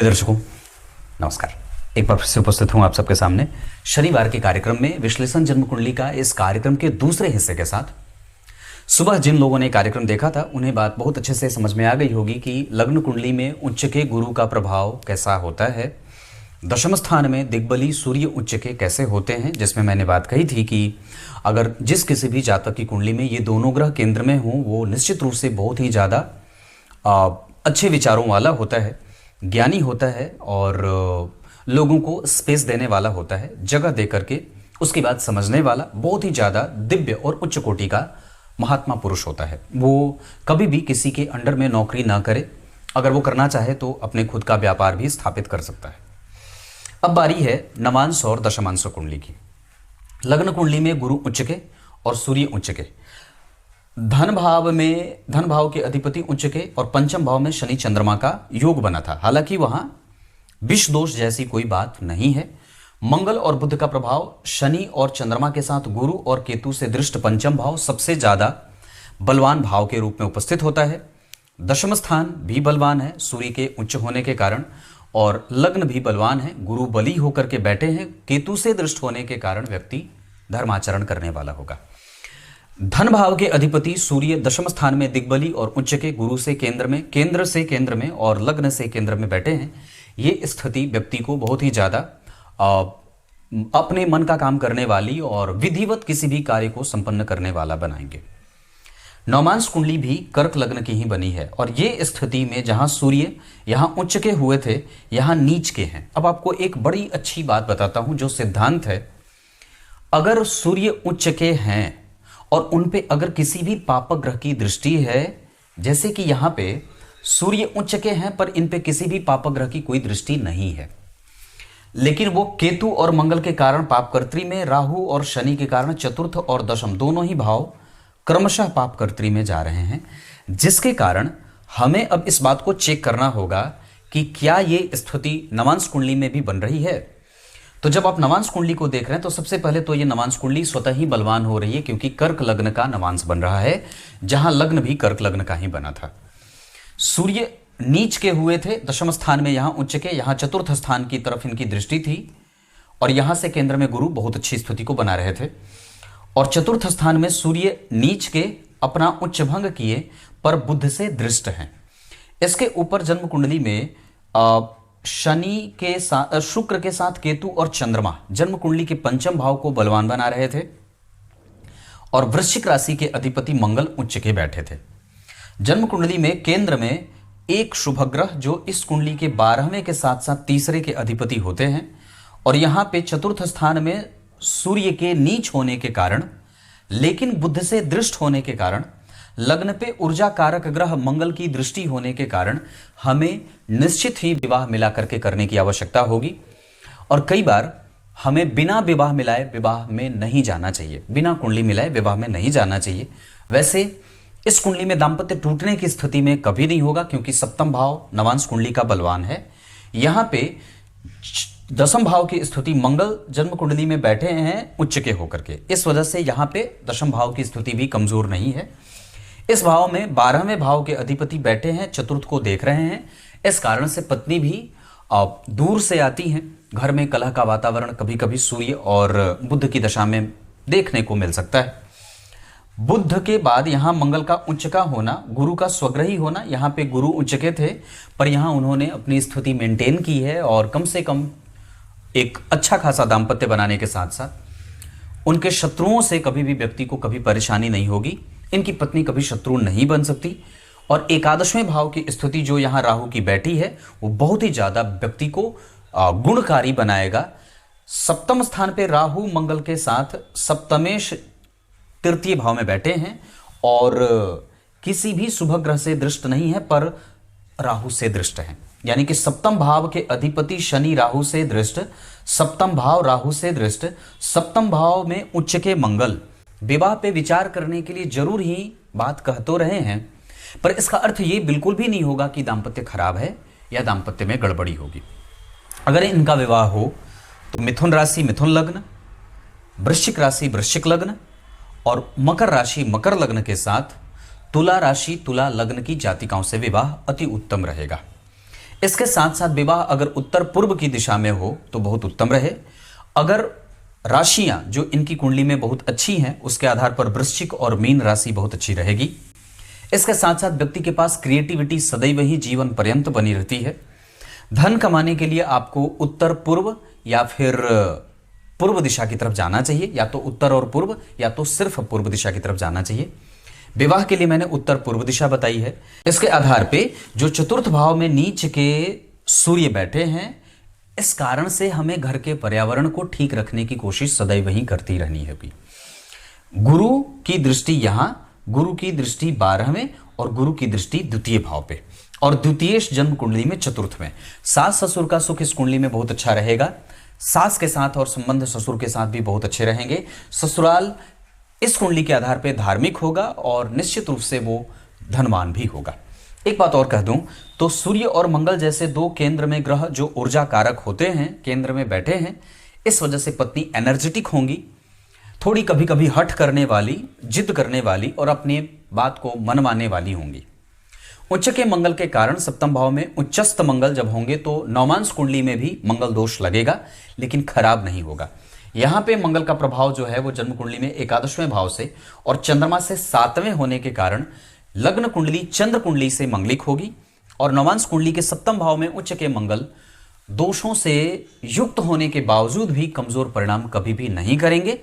प्रिय दर्शकों, नमस्कार। एक बार फिर से उपस्थित हूं आप सबके सामने शनिवार के कार्यक्रम में विश्लेषण जन्म कुंडली का इस कार्यक्रम के दूसरे हिस्से के साथ। सुबह जिन लोगों ने कार्यक्रम देखा था उन्हें बात बहुत अच्छे से समझ में आ गई होगी कि लग्न कुंडली में उच्च के गुरु का प्रभाव कैसा होता है, दशम स्थान में दिग्बली सूर्य उच्च के कैसे होते हैं, जिसमें मैंने बात कही थी कि अगर जिस किसी भी जातक की कुंडली में ये दोनों ग्रह केंद्र में हों वो निश्चित रूप से बहुत ही ज़्यादा अच्छे विचारों वाला होता है, ज्ञानी होता है और लोगों को स्पेस देने वाला होता है, जगह दे करके उसकी बात समझने वाला बहुत ही ज़्यादा दिव्य और उच्च कोटि का महात्मा पुरुष होता है। वो कभी भी किसी के अंडर में नौकरी ना करे, अगर वो करना चाहे तो अपने खुद का व्यापार भी स्थापित कर सकता है। अब बारी है नवांश और दशमांश कुंडली की। लग्न कुंडली में गुरु उच्च के और सूर्य उच्च के, धन भाव के अधिपति उच्च के और पंचम भाव में शनि चंद्रमा का योग बना था। हालांकि वहां विष दोष जैसी कोई बात नहीं है। मंगल और बुध का प्रभाव शनि और चंद्रमा के साथ गुरु और केतु से दृष्ट पंचम भाव सबसे ज्यादा बलवान भाव के रूप में उपस्थित होता है। दशम स्थान भी बलवान है सूर्य के उच्च होने के कारण, और लग्न भी बलवान है, गुरु बली होकर के बैठे हैं। केतु से दृष्ट होने के कारण व्यक्ति धर्माचरण करने वाला होगा। धन भाव के अधिपति सूर्य दशम स्थान में दिग्बली और उच्च के गुरु से केंद्र में और लग्न से केंद्र में बैठे हैं। ये स्थिति व्यक्ति को बहुत ही ज्यादा अपने मन का काम करने वाली और विधिवत किसी भी कार्य को संपन्न करने वाला बनाएंगे। नवमांश कुंडली भी कर्क लग्न की ही बनी है और ये स्थिति में जहां सूर्य यहां उच्च के हुए थे यहां नीच के हैं। अब आपको एक बड़ी अच्छी बात बताता हूं जो सिद्धांत है। अगर सूर्य उच्च के हैं और उन पे अगर किसी भी पाप ग्रह की दृष्टि है, जैसे कि यहाँ पे सूर्य उच्च के हैं पर इन पे किसी भी पाप ग्रह की कोई दृष्टि नहीं है, लेकिन वो केतु और मंगल के कारण पापकर्त्री में, राहु और शनि के कारण चतुर्थ और दशम दोनों ही भाव क्रमशः पापकर्त्री में जा रहे हैं, जिसके कारण हमें अब इस बात को चेक करना होगा कि क्या ये स्थिति नवांश कुंडली में भी बन रही है। तो जब आप नवांश कुंडली को देख रहे हैं तो सबसे पहले तो ये नवांश कुंडली स्वतः ही बलवान हो रही है, क्योंकि कर्क लग्न का नवांश बन रहा है, जहां लग्न भी कर्क लग्न का ही बना था। सूर्य नीच के हुए थे दशम स्थान में, यहां उच्च के, यहां चतुर्थ स्थान की तरफ इनकी दृष्टि थी और यहां से केंद्र में गुरु बहुत अच्छी स्थिति को बना रहे थे। और चतुर्थ स्थान में सूर्य नीच के अपना उच्च भंग किए पर बुध से दृष्ट हैं। इसके ऊपर जन्म कुंडली में शनि के साथ, शुक्र के साथ केतु और चंद्रमा जन्म कुंडली के पंचम भाव को बलवान बना रहे थे और वृश्चिक राशि के अधिपति मंगल उच्च के बैठे थे। जन्म कुंडली में केंद्र में एक शुभ ग्रह जो इस कुंडली के 12वें के साथ साथ तीसरे के अधिपति होते हैं, और यहां पे चतुर्थ स्थान में सूर्य के नीच होने के कारण लेकिन बुध से दृष्ट होने के कारण, लग्न पे ऊर्जा कारक ग्रह मंगल की दृष्टि होने के कारण हमें निश्चित ही विवाह मिला करके करने की आवश्यकता होगी। और कई बार हमें बिना विवाह मिलाए विवाह में नहीं जाना चाहिए, बिना कुंडली मिलाए विवाह में नहीं जाना चाहिए। वैसे इस कुंडली में दाम्पत्य टूटने की स्थिति में कभी नहीं होगा, क्योंकि सप्तम भाव नवांश कुंडली का बलवान है। यहां पे दशम भाव की स्थिति मंगल जन्म कुंडली में बैठे हैं उच्च के होकर के, इस वजह से यहां पे दशम भाव की स्थिति भी कमजोर नहीं है। इस भाव में 12वें भाव के अधिपति बैठे हैं, चतुर्थ को देख रहे हैं। इस कारण से पत्नी भी दूर से आती हैं, घर में कलह का वातावरण कभी कभी सूर्य और बुध की दशा में देखने को मिल सकता है। बुध के बाद यहाँ मंगल का उच्च का होना, गुरु का स्वग्रही होना, यहाँ पे गुरु उच्च के थे पर यहाँ उन्होंने अपनी स्थिति मेंटेन की है और कम से कम एक अच्छा खासा दाम्पत्य बनाने के साथ साथ उनके शत्रुओं से कभी भी व्यक्ति को कभी परेशानी नहीं होगी। इनकी पत्नी कभी शत्रु नहीं बन सकती। और एकादशवें भाव की स्थिति जो यहाँ राहु की बैठी है वो बहुत ही ज्यादा व्यक्ति को गुणकारी बनाएगा। सप्तम स्थान पे राहु मंगल के साथ सप्तमेश तृतीय भाव में बैठे हैं और किसी भी शुभ ग्रह से दृष्ट नहीं है पर राहु से दृष्ट है, यानी कि सप्तम भाव के अधिपति शनि राहु से दृष्ट, सप्तम भाव राहु से दृष्ट, सप्तम भाव में उच्च के मंगल विवाह पे विचार करने के लिए जरूर ही बात कह तो रहे हैं, पर इसका अर्थ ये बिल्कुल भी नहीं होगा कि दाम्पत्य खराब है या दाम्पत्य में गड़बड़ी होगी। अगर इनका विवाह हो तो मिथुन राशि मिथुन लग्न, वृश्चिक राशि वृश्चिक लग्न और मकर राशि मकर लग्न के साथ तुला राशि तुला लग्न की जातिकाओं से विवाह अति उत्तम रहेगा। इसके साथ साथ विवाह अगर उत्तर पूर्व की दिशा में हो तो बहुत उत्तम रहे। अगर राशियां जो इनकी कुंडली में बहुत अच्छी हैं उसके आधार पर वृश्चिक और मीन राशि बहुत अच्छी रहेगी। इसके साथ साथ व्यक्ति के पास क्रिएटिविटी सदैव ही जीवन पर्यंत बनी रहती है। धन कमाने के लिए आपको उत्तर पूर्व या फिर पूर्व दिशा की तरफ जाना चाहिए, या तो उत्तर और पूर्व या तो सिर्फ पूर्व दिशा की तरफ जाना चाहिए। विवाह के लिए मैंने उत्तर पूर्व दिशा बताई है। इसके आधार पे जो चतुर्थ भाव में नीच के सूर्य बैठे हैं, इस कारण से हमें घर के पर्यावरण को ठीक रखने की कोशिश सदैव ही करती रहनी है। गुरु की दृष्टि यहां, गुरु की दृष्टि 12वें और गुरु की दृष्टि द्वितीय भाव पे, और द्वितीय जन्म कुंडली में चतुर्थ में। सास ससुर का सुख इस कुंडली में बहुत अच्छा रहेगा। सास के साथ और संबंध ससुर के साथ भी बहुत अच्छे रहेंगे। ससुराल इस कुंडली के आधार पर धार्मिक होगा और निश्चित रूप से वो धनवान भी होगा। एक बात और कह दूं तो सूर्य और मंगल जैसे दो केंद्र में ग्रह जो ऊर्जा कारक होते हैं केंद्र में बैठे हैं, इस वजह से पत्नी एनर्जेटिक होंगी, थोड़ी कभी कभी हठ करने वाली, जिद करने वाली और अपनी बात को मनवाने वाली होंगी। उच्च के मंगल के कारण सप्तम भाव में उच्चस्थ मंगल जब होंगे तो नवमांश कुंडली में भी मंगल दोष लगेगा, लेकिन खराब नहीं होगा। यहां पे मंगल का प्रभाव जो है वो जन्म कुंडली में एकादशवें भाव से और चंद्रमा से 7वें होने के कारण लग्न कुंडली चंद्र कुंडली से मंगलिक होगी, और नवांश कुंडली के सप्तम भाव में उच्च के मंगल दोषों से युक्त होने के बावजूद भी कमजोर परिणाम कभी भी नहीं करेंगे।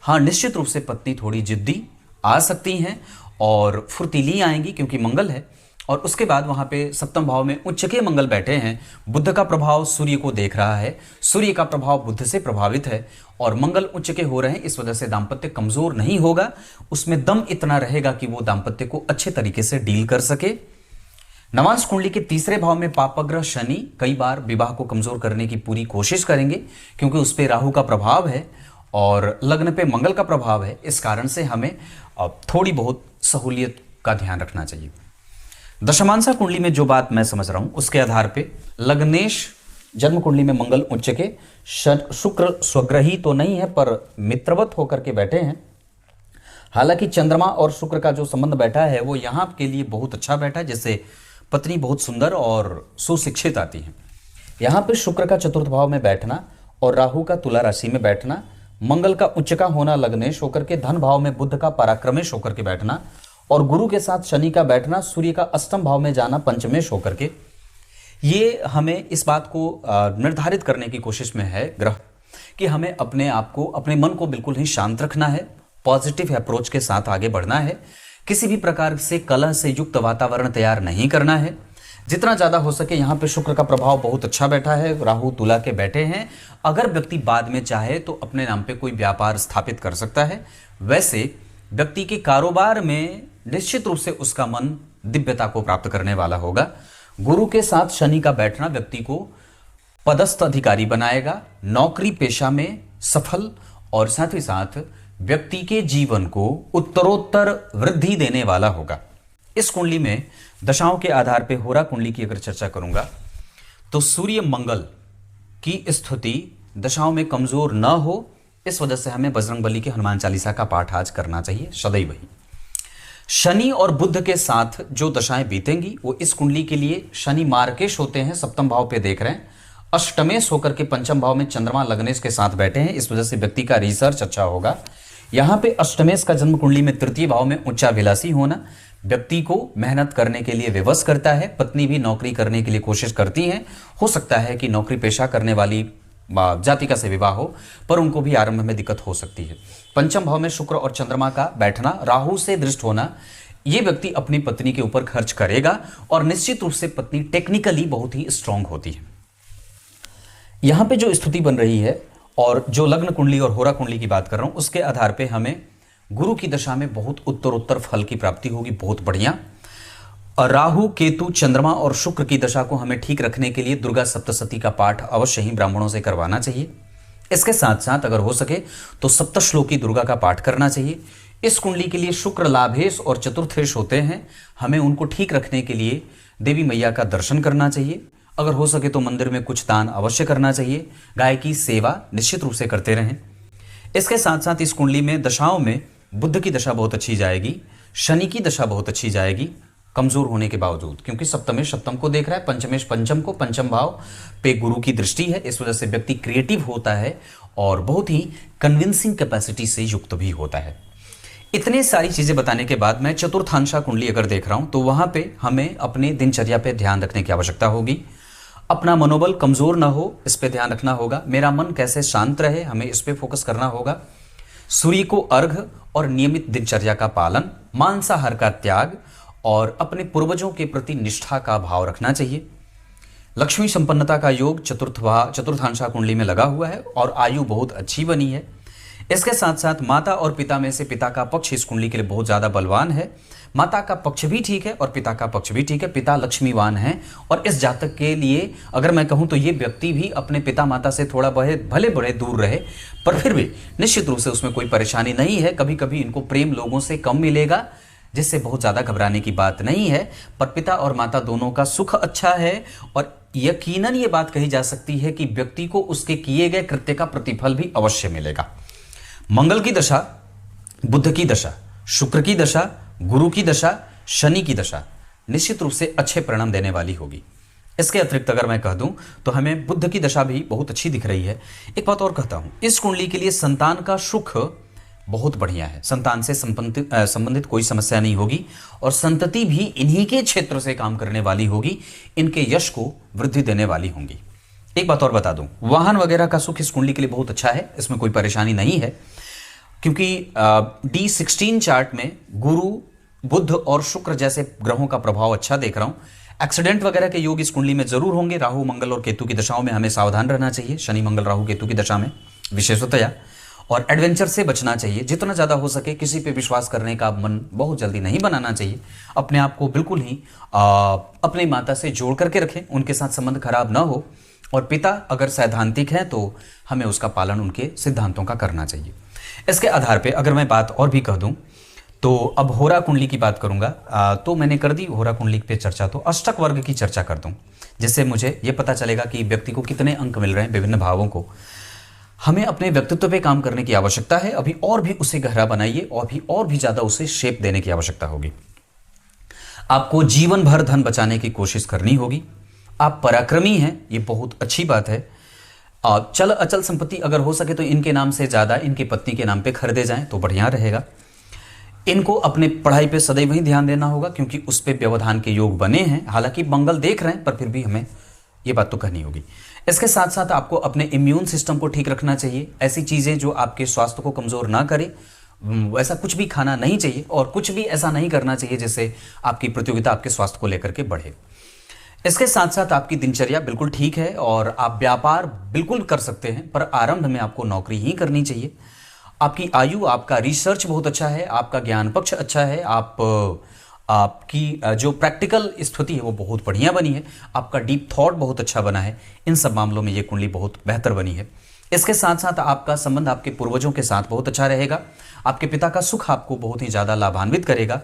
हाँ, निश्चित रूप से पत्नी थोड़ी जिद्दी आ सकती हैं और फुर्तीली आएंगी क्योंकि मंगल है। और उसके बाद वहां पे सप्तम भाव में उच्च के मंगल बैठे हैं, बुध का प्रभाव सूर्य को देख रहा है, सूर्य का प्रभाव बुध से प्रभावित है और मंगल उच्च के हो रहे हैं। इस वजह से दाम्पत्य कमजोर नहीं होगा, उसमें दम इतना रहेगा कि वो दाम्पत्य को अच्छे तरीके से डील कर सके। नवांश कुंडली के तीसरे भाव में पापग्रह शनि कई बार विवाह को कमजोर करने की पूरी कोशिश करेंगे, क्योंकि उस पर राहु का प्रभाव है और लग्न पे मंगल का प्रभाव है। इस कारण से हमें थोड़ी बहुत सहूलियत का ध्यान रखना चाहिए। दशमांशा कुंडली में जो बात मैं समझ रहा हूं उसके आधार पे लग्नेश जन्म कुंडली में मंगल उच्च के, शुक्र स्वग्रही तो नहीं है पर मित्रवत होकर के बैठे हैं। हालांकि चंद्रमा और शुक्र का जो संबंध बैठा है वो यहां के लिए बहुत अच्छा बैठा है, जिससे पत्नी बहुत सुंदर और सुशिक्षित आती है। यहां पे शुक्र का चतुर्थ भाव में बैठना और राहु का तुला राशि में बैठना, मंगल का उच्च का होना लग्नेश होकर के, धन भाव में बुध का पराक्रमेश होकर के बैठना और गुरु के साथ शनि का बैठना, सूर्य का अष्टम भाव में जाना पंचमेश होकर के, ये हमें इस बात को निर्धारित करने की कोशिश में है ग्रह कि हमें अपने आप को, अपने मन को बिल्कुल ही शांत रखना है, पॉजिटिव अप्रोच के साथ आगे बढ़ना है, किसी भी प्रकार से कलह से युक्त वातावरण तैयार नहीं करना है। जितना ज़्यादा हो सके यहाँ पे शुक्र का प्रभाव बहुत अच्छा बैठा है, राहु तुला के बैठे हैं। अगर व्यक्ति बाद में चाहे तो अपने नाम पे कोई व्यापार स्थापित कर सकता है। वैसे व्यक्ति के कारोबार में निश्चित रूप से उसका मन दिव्यता को प्राप्त करने वाला होगा। गुरु के साथ शनि का बैठना व्यक्ति को पदस्थ अधिकारी बनाएगा, नौकरी पेशा में सफल और साथ ही साथ व्यक्ति के जीवन को उत्तरोत्तर वृद्धि देने वाला होगा। इस कुंडली में दशाओं के आधार पर होरा कुंडली की अगर चर्चा करूंगा तो सूर्य मंगल की स्थिति दशाओं में कमजोर न हो, इस वजह से हमें बजरंगबली के हनुमान चालीसा का पाठ आज करना चाहिए सदैव ही। शनि और बुध के साथ जो दशाएं बीतेंगी वो इस कुंडली के लिए शनि मार्केश होते हैं, सप्तम भाव पे देख रहे हैं, अष्टमेश होकर के पंचम भाव में चंद्रमा लग्नेश के साथ बैठे हैं। इस वजह से व्यक्ति का रिसर्च अच्छा होगा। यहाँ पे अष्टमेश का जन्म कुंडली में तृतीय भाव में उच्चाभिलाषी होना व्यक्ति को मेहनत करने के लिए विवश करता है। पत्नी भी नौकरी करने के लिए कोशिश करती हैं। हो सकता है कि नौकरी पेशा करने वाली जातिका से विवाह हो, पर उनको भी आरंभ में दिक्कत हो सकती है। पंचम भाव में शुक्र और चंद्रमा का बैठना, राहु से दृष्ट होना, ये व्यक्ति अपनी पत्नी के ऊपर खर्च करेगा और निश्चित रूप से पत्नी टेक्निकली बहुत ही स्ट्रांग होती है। यहां पे जो स्थिति बन रही है और जो लग्न कुंडली और होरा कुंडली की बात कर रहा हूं उसके आधार पे हमें गुरु की दशा में बहुत उत्तरोत्तर फल की प्राप्ति होगी, बहुत बढ़िया। राहु केतु चंद्रमा और शुक्र की दशा को हमें ठीक रखने के लिए दुर्गा सप्तशती का पाठ अवश्य ही ब्राह्मणों से करवाना चाहिए। इसके साथ साथ अगर हो सके तो सप्तश्लोकी दुर्गा का पाठ करना चाहिए। इस कुंडली के लिए शुक्र लाभेश और चतुर्थेश होते हैं, हमें उनको ठीक रखने के लिए देवी मैया का दर्शन करना चाहिए। अगर हो सके तो मंदिर में कुछ दान अवश्य करना चाहिए। गाय की सेवा निश्चित रूप से करते रहें। इसके साथ साथ इस कुंडली में दशाओं में बुध की दशा बहुत अच्छी जाएगी, शनि की दशा बहुत अच्छी जाएगी, कमजोर होने के बावजूद, क्योंकि सप्तमेश सप्तम को देख रहा है, पंचमेश पंचम को, पंचम भाव पे गुरु की दृष्टि है। इस वजह से व्यक्ति क्रिएटिव होता है और बहुत ही कन्विंसिंग कैपेसिटी से युक्त भी होता है। इतने सारी चीजें बताने के बाद मैं चतुर्थांशा कुंडली अगर देख रहा हूं तो वहां पे हमें अपने दिनचर्या पे ध्यान रखने की आवश्यकता होगी। अपना मनोबल कमजोर ना हो, इस पे ध्यान रखना होगा। मेरा मन कैसे शांत रहे, हमें इस पे फोकस करना होगा। सूर्य को अर्घ और नियमित दिनचर्या का पालन, मांसाहार का त्याग और अपने पूर्वजों के प्रति निष्ठा का भाव रखना चाहिए। लक्ष्मी संपन्नता का योग चतुर्थांशा कुंडली में लगा हुआ है और आयु बहुत अच्छी बनी है। इसके साथ साथ माता और पिता में से पिता का पक्ष इस कुंडली के लिए बहुत ज्यादा बलवान है। माता का पक्ष भी ठीक है और पिता का पक्ष भी ठीक है। पिता लक्ष्मीवान है और इस जातक के लिए अगर मैं कहूं तो ये व्यक्ति भी अपने पिता माता से थोड़ा भले बड़े दूर रहे, पर फिर भी निश्चित रूप से उसमें कोई परेशानी नहीं है। कभी कभी इनको प्रेम लोगों से कम मिलेगा, जिससे बहुत ज़्यादा घबराने की बात नहीं है। पर पिता और माता दोनों का सुख अच्छा है और यकीनन ये बात कही जा सकती है कि व्यक्ति को उसके किए गए कृत्य का प्रतिफल भी अवश्य मिलेगा। मंगल की दशा, बुध की दशा, शुक्र की दशा, गुरु की दशा, शनि की दशा निश्चित रूप से अच्छे परिणाम देने वाली होगी। इसके अतिरिक्त अगर मैं कह दूं तो हमें बुध की दशा भी बहुत अच्छी दिख रही है। एक बात और कहता हूं, इस कुंडली के लिए संतान का सुख बहुत बढ़िया है। संतान से संबंधित कोई समस्या नहीं होगी और संतति भी इन्हीं के क्षेत्र से काम करने वाली होगी, इनके यश को वृद्धि देने वाली होंगी। एक बात और बता दूं, वाहन वगैरह का सुख इस कुंडली के लिए बहुत अच्छा है, इसमें कोई परेशानी नहीं है, क्योंकि D16 चार्ट में गुरु, बुध और शुक्र जैसे ग्रहों का प्रभाव अच्छा देख रहा हूं। एक्सीडेंट वगैरह के योग इस कुंडली में जरूर होंगे। राहु, मंगल और केतु की दशाओं में हमें सावधान रहना चाहिए, शनि, मंगल, राहु, केतु की दशा में विशेषतया, और एडवेंचर से बचना चाहिए। जितना ज़्यादा हो सके किसी पे विश्वास करने का मन बहुत जल्दी नहीं बनाना चाहिए। अपने आप को बिल्कुल ही अपनी माता से जोड़ करके रखें, उनके साथ संबंध खराब ना हो। और पिता अगर सैद्धांतिक हैं तो हमें उसका पालन उनके सिद्धांतों का करना चाहिए। इसके आधार पे अगर मैं बात और भी कह दूं तो अब होरा कुंडली की बात करूंगा। तो मैंने कर दी होरा कुंडली पे चर्चा, तो अष्टक वर्ग की चर्चा कर दूं, जिससे मुझे ये पता चलेगा कि व्यक्ति को कितने अंक मिल रहे हैं विभिन्न भावों को। हमें अपने व्यक्तित्व पे काम करने की आवश्यकता है। अभी और भी उसे गहरा बनाइए और भी ज्यादा उसे शेप देने की आवश्यकता होगी। आपको जीवन भर धन बचाने की कोशिश करनी होगी। आप पराक्रमी हैं, ये बहुत अच्छी बात है। चल अचल संपत्ति अगर हो सके तो इनके नाम से ज्यादा इनकी पत्नी के नाम पे खरीदे जाएं तो बढ़िया रहेगा। इनको अपने पढ़ाई पे सदैव ही ध्यान देना होगा, क्योंकि उस पे व्यवधान के योग बने हैं। हालांकि मंगल देख रहे हैं, पर फिर भी हमें ये बात तो कहनी होगी। इसके साथ साथ आपको अपने इम्यून सिस्टम को ठीक रखना चाहिए। ऐसी चीजें जो आपके स्वास्थ्य को कमजोर ना करे, वैसा कुछ भी खाना नहीं चाहिए और कुछ भी ऐसा नहीं करना चाहिए जिससे आपकी प्रतियोगिता आपके स्वास्थ्य को लेकर के बढ़े। इसके साथ साथ आपकी दिनचर्या बिल्कुल ठीक है और आप व्यापार बिल्कुल कर सकते हैं, पर आरंभ में आपको नौकरी ही करनी चाहिए। आपकी आयु, आपका रिसर्च बहुत अच्छा है, आपका ज्ञान पक्ष अच्छा है, आपकी जो प्रैक्टिकल स्थिति है वो बहुत बढ़िया बनी है, आपका डीप थॉट बहुत अच्छा बना है। इन सब मामलों में ये कुंडली बहुत बेहतर बनी है। इसके साथ साथ आपका संबंध आपके पूर्वजों के साथ बहुत अच्छा रहेगा। आपके पिता का सुख आपको बहुत ही ज़्यादा लाभान्वित करेगा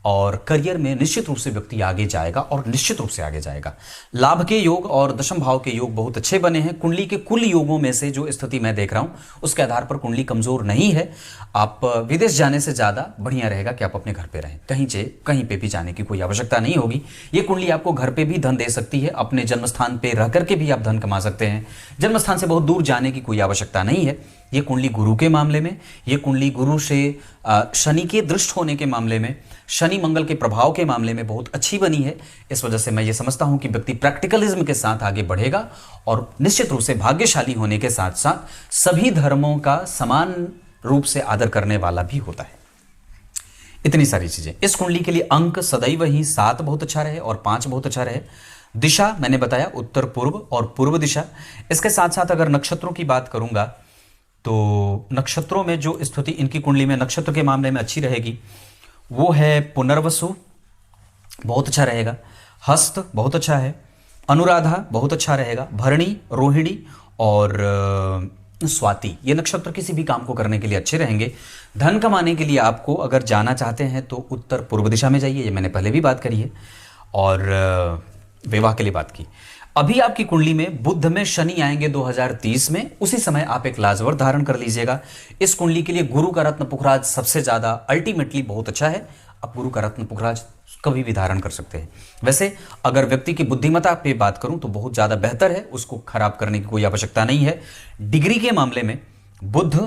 और करियर में निश्चित रूप से व्यक्ति आगे जाएगा और निश्चित रूप से आगे जाएगा। लाभ के योग और दशम भाव के योग बहुत अच्छे बने हैं। कुंडली के कुल योगों में से जो स्थिति मैं देख रहा हूं उसके आधार पर कुंडली कमजोर नहीं है। आप विदेश जाने से ज्यादा बढ़िया रहेगा कि आप अपने घर पे रहें, कहीं पे भी जाने की कोई आवश्यकता नहीं होगी। ये कुंडली आपको घर पे भी धन दे सकती है, अपने जन्मस्थान पे रह करके भी आप धन कमा सकते हैं। जन्मस्थान से बहुत दूर जाने की कोई आवश्यकता नहीं है। ये कुंडली गुरु के मामले में, ये कुंडली गुरु से शनि के दृष्ट होने के मामले में, शनि मंगल के प्रभाव के मामले में बहुत अच्छी बनी है। इस वजह से मैं ये समझता हूं कि व्यक्ति प्रैक्टिकलिज्म के साथ आगे बढ़ेगा और निश्चित रूप से भाग्यशाली होने के साथ साथ सभी धर्मों का समान रूप से आदर करने वाला भी होता है। इतनी सारी चीजें इस कुंडली के लिए। अंक सदैव ही 7 बहुत अच्छा रहे और 5 बहुत अच्छा रहे। दिशा मैंने बताया उत्तर पूर्व और पूर्व दिशा। इसके साथ साथ अगर नक्षत्रों की बात करूंगा तो नक्षत्रों में जो स्थिति इनकी कुंडली में नक्षत्र के मामले में अच्छी रहेगी वो है पुनर्वसु, बहुत अच्छा रहेगा। हस्त बहुत अच्छा है। अनुराधा बहुत अच्छा रहेगा। भरणी, रोहिणी और स्वाति, ये नक्षत्र किसी भी काम को करने के लिए अच्छे रहेंगे। धन कमाने के लिए आपको अगर जाना चाहते हैं तो उत्तर पूर्व दिशा में जाइए, ये मैंने पहले भी बात करी है। और विवाह के लिए बात की। अभी आपकी कुंडली में बुध में शनि आएंगे 2030 में, उसी समय आप एक लाजवर धारण कर लीजिएगा। इस कुंडली के लिए गुरु का रत्न पुखराज सबसे ज्यादा अल्टीमेटली बहुत अच्छा है। आप गुरु का रत्न पुखराज कभी भी धारण कर सकते हैं। वैसे अगर व्यक्ति की बुद्धिमत्ता पे बात करूं तो बहुत ज़्यादा बेहतर है, उसको खराब करने की कोई आवश्यकता नहीं है। डिग्री के मामले में बुध,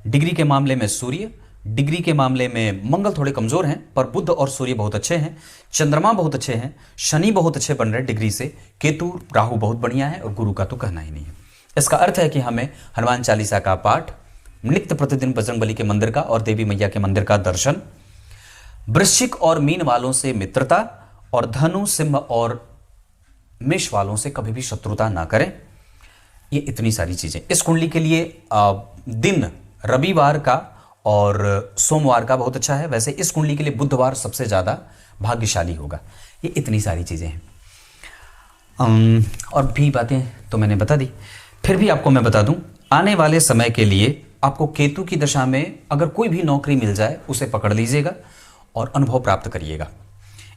डिग्री के मामले में सूर्य, डिग्री के मामले में मंगल थोड़े कमजोर हैं, पर बुध और सूर्य बहुत अच्छे हैं। चंद्रमा बहुत अच्छे हैं, शनि बहुत अच्छे बन रहे हैं डिग्री से, केतु राहु बहुत बढ़िया है, और गुरु का तो कहना ही नहीं है। इसका अर्थ है कि हमें हनुमान चालीसा का पाठ, नित्य प्रतिदिन बजरंगबली के मंदिर का और देवी मैया के मंदिर का दर्शन, वृश्चिक और मीन वालों से मित्रता, और धनु सिंह और मेष वालों से कभी भी शत्रुता ना करें। ये इतनी सारी चीजें इस कुंडली के लिए दिन रविवार का और सोमवार का बहुत अच्छा है। वैसे इस कुंडली के लिए बुधवार सबसे ज्यादा भाग्यशाली होगा। ये इतनी सारी चीजें हैं, और भी बातें तो मैंने बता दी। फिर भी आपको मैं बता दूं, आने वाले समय के लिए आपको केतु की दशा में अगर कोई भी नौकरी मिल जाए उसे पकड़ लीजिएगा और अनुभव प्राप्त करिएगा।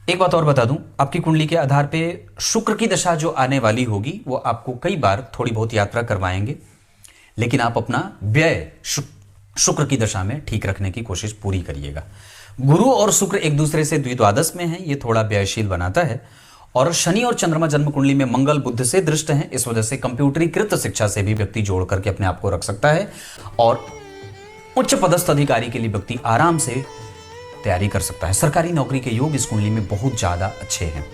एक बात और बता दूं, आपकी कुंडली के आधार पे शुक्र की दशा जो आने वाली होगी वो आपको कई बार थोड़ी बहुत यात्रा करवाएंगे, लेकिन आप अपना व्यय शुक्र की दशा में ठीक रखने की कोशिश पूरी करिएगा। गुरु और शुक्र एक दूसरे से द्विद्वादश में है, ये थोड़ा व्ययशील बनाता है। और शनि और चंद्रमा जन्म कुंडली में मंगल बुध से दृष्ट हैं, इस वजह से कंप्यूटरीकृत शिक्षा से भी व्यक्ति जोड़ करके अपने आप को रख सकता है, और उच्च पदस्थ अधिकारी के लिए व्यक्ति आराम से तैयारी कर सकता है। सरकारी नौकरी के योग इस कुंडली में बहुत ज्यादा अच्छे हैं।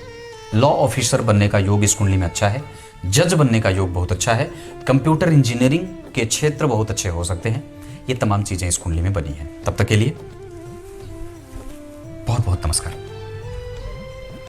लॉ ऑफिसर बनने का योग इस कुंडली में अच्छा है, जज बनने का योग बहुत अच्छा है, कंप्यूटर इंजीनियरिंग के क्षेत्र बहुत अच्छे हो सकते हैं। ये तमाम चीजें इस कुंडली में बनी हैं। तब तक के लिए बहुत बहुत नमस्कार।